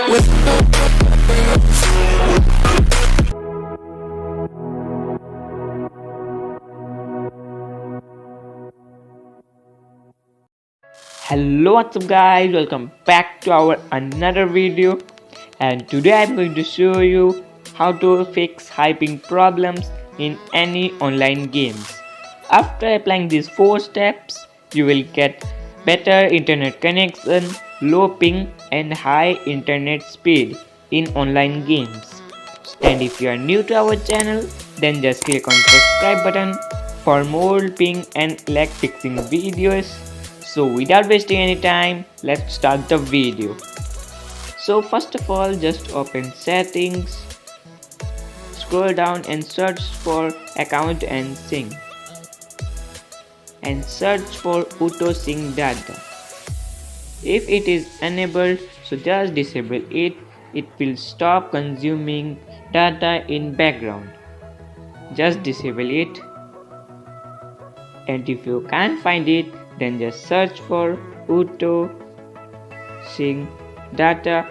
Hello, what's up guys, welcome back to our another video, and today I'm going to show you how to fix hyping problems in any online games. After applying these 4 steps, you will get better internet connection, low ping and high internet speed in online games. And if you are new to our channel, then just click on subscribe button for more ping and lag fixing videos. So without wasting any time, let's start the video. So first of all, just open settings, scroll down and search for account and sync, and search for auto sync data. If it is enabled, so just disable it. It will stop consuming data in background. Just disable it. And if you can't find it, then just search for auto sync data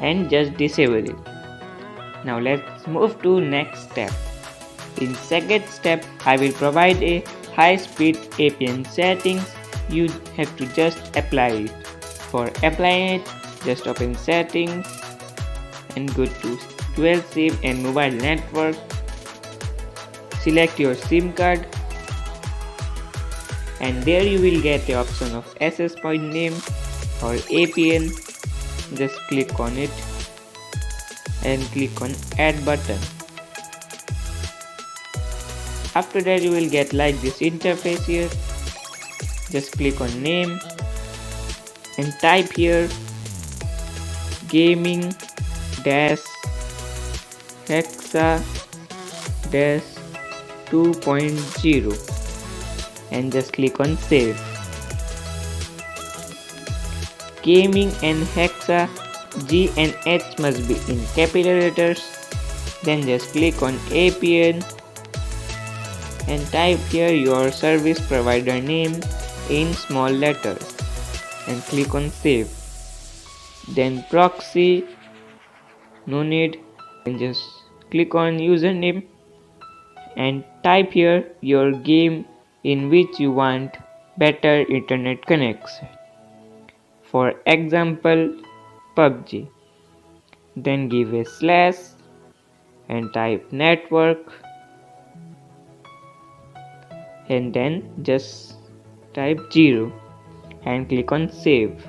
and just disable it. Now let's move to next step. In second step, I will provide a high speed APN settings. You have to just apply it. For applying it, just open settings and go to 12 SIM and mobile network. Select your SIM card, and there you will get the option of access point name or APN. Just click on it and click on add button. After that you will get like this interface here. Just click on name and type here gaming dash hexa dash 2.0 and just click on save. Gaming and hexa G and H must be in capital letters. Then just click on APN and type here your service provider name in small letters and click on save. Then proxy, no need, and just click on username and type here your game in which you want better internet connection. For example, Pubg. Then give a slash and type network and then just type 0 and click on save.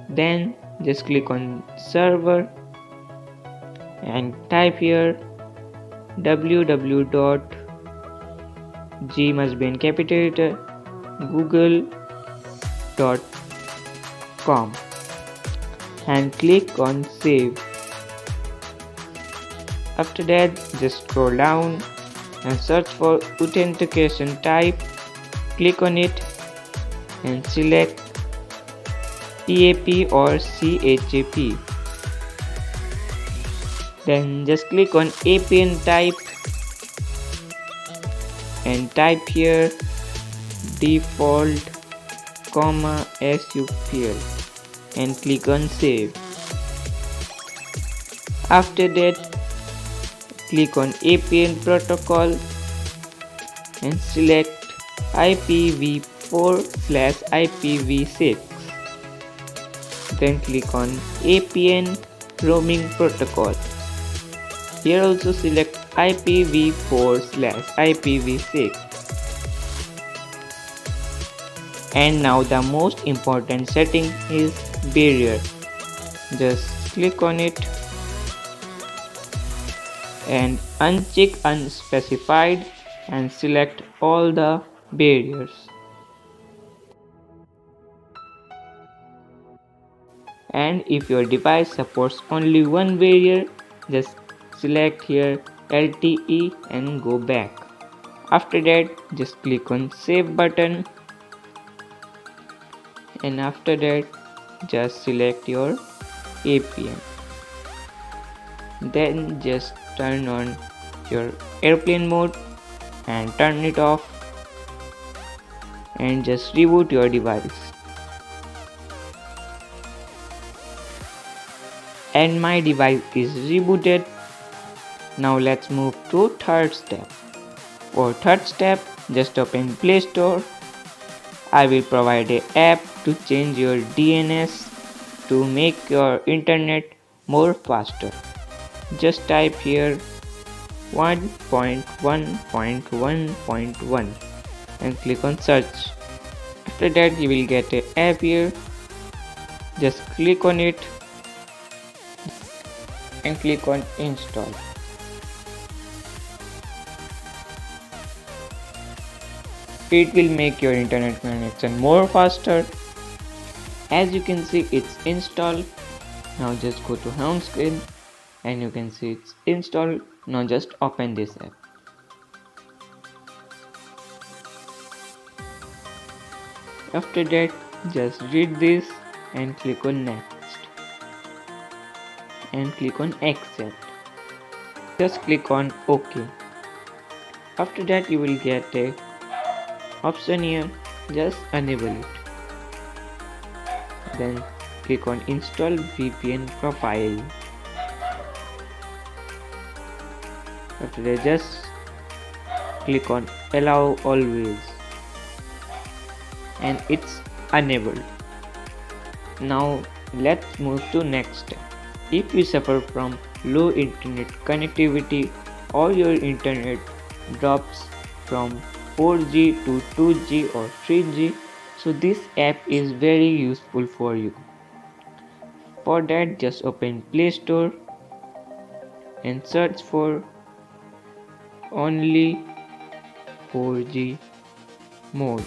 Then just click on server and type here www.g must be in capital letter google.com and click on save. After that, just scroll down and search for authentication type. Click on it and select EAP or CHAP. Then just click on APN type and type here default SUPL and click on save. After that, click on APN protocol and select IPv4/IPv6. Then click on APN roaming protocol. Here also select IPv4/IPv6. And now the most important setting is barrier. Just click on it and uncheck unspecified and select all the barriers. And if your device supports only one barrier, just select here LTE and go back. After that, just click on save button, and after that just select your APN. Then just turn on your airplane mode and turn it off and just reboot your device. and my device is rebooted. Now let's move to third step. For third step, just open Play Store. I will provide an app to change your DNS to make your internet more faster. Just type here 1.1.1.1 and click on search. After that you will get an app here. Just click on it and click on install. It will make your internet connection more faster. As you can see, it's installed. Now just go to home screen and you can see it's installed. Now just open this app. After that, just read this and click on next and click on accept. Just click on OK. After that you will get a option here, just enable it. Then click on install VPN profile. After that just click on allow always and it's enabled. Now let's move to next step. If you suffer from low internet connectivity or your internet drops from 4G to 2G or 3G, so this app is very useful for you. For that just open Play Store and search for only 4G mode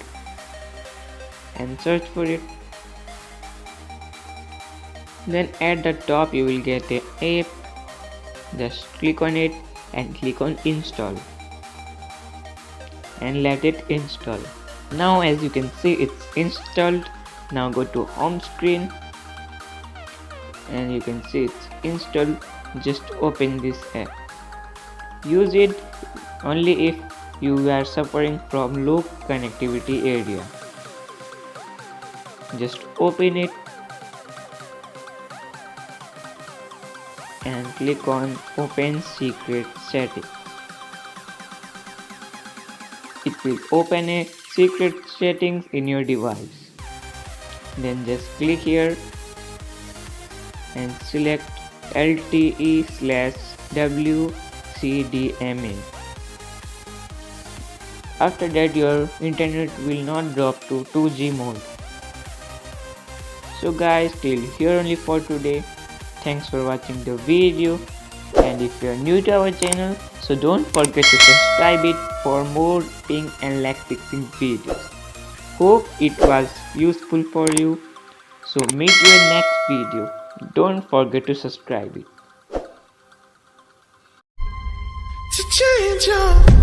and search for it. Then at the top you will get an app. Just click on it and click on install and let it install. Now as you can see, it's installed. Now go to home screen and you can see it's installed. Just open this app. Use it only if you are suffering from low connectivity area. Just open it and click on open secret setting. It will open a secret settings in your device. Then just click here and select LTE/WCDMA. After that your internet will not drop to 2G mode. So guys, till here only for today. Thanks for watching the video, and if you are new to our channel, so don't forget to subscribe it for more ping and lag fixing videos. Hope it was useful for you. So meet you in next video. Don't forget to subscribe it. To change your